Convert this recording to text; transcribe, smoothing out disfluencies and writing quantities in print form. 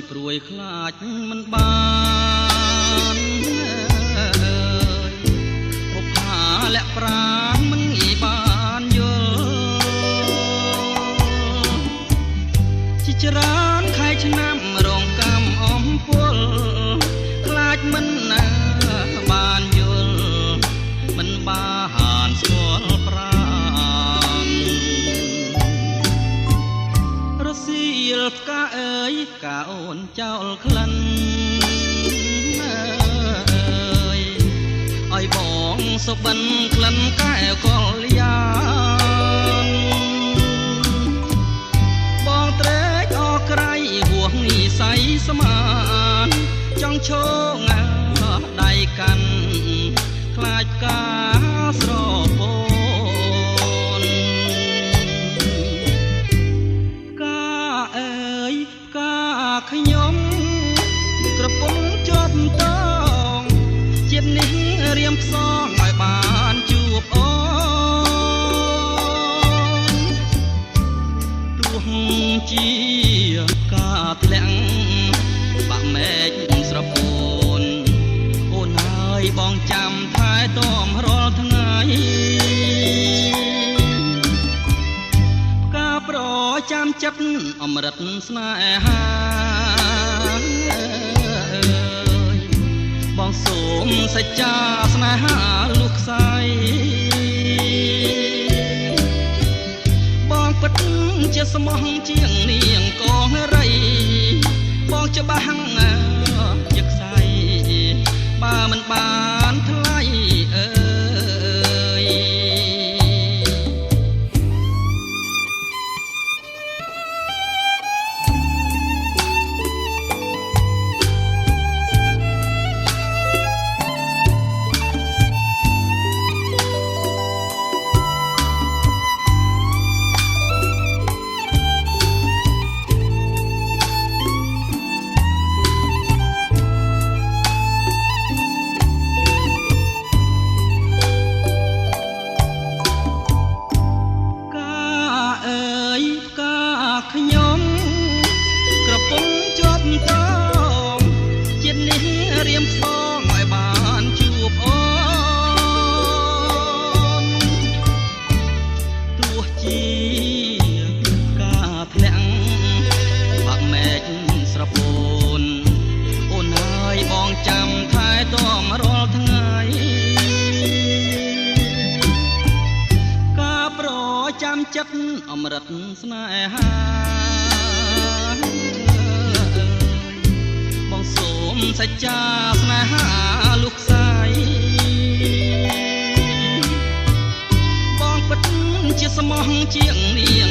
ព្រួយខ្លាចមិនបានពុផាលាក់ប្រាណមិនងាយបានយល់ជាច្រើនខែឆ្នាំរងកម្មអំពលខ្លាចមិនណាបានយល់មិនបានស្គាល់ប្រាណរសៀលផ្កាអើយផ្កាអូនចោលក្លិនឲ្យបងសុបិនក្លិនកែវកលយានបងត្រេកអរក្រៃហួងនិស័យស្មានចង់ឈងដៃកាន់ខ្លាចផ្កាស្រពោនផ្កាអើយផ្កាខ្ញុំក្រពុំជាប់តងជាតិនេះរៀមផ្សងឲ្យបានជួបអូនទោះជាផ្កាធ្លាក់បាក់មែកស្រពោនអូនហើយបងចាំថែទាំរាល់ថ្ងៃផ្កាប្រចាំចិត្តអមរិតស្នេហាបងសូមសច្ចាស្នេហាលុះខ្សែបងពិតជាស្មោះជាងនាងកងរៃបងច្បាស់ជាខ្សែបើមិនបានថ្លៃអើយខ្ញុំក្រពុំជាប់តងជាតិនេះរៀមផ្សងឲ្យបានជួបអូនទោះជាផ្កាធ្លាក់បាក់មែកស្រពោនអូនហើយបងចាំថែទាំរាល់ថ្ងៃការប្រចាំចិត្តអមរិតស្នេហាបងសូមសច្ចាស្នេហាលុះខ្សែបងពិតជាស្មោះជាងនាង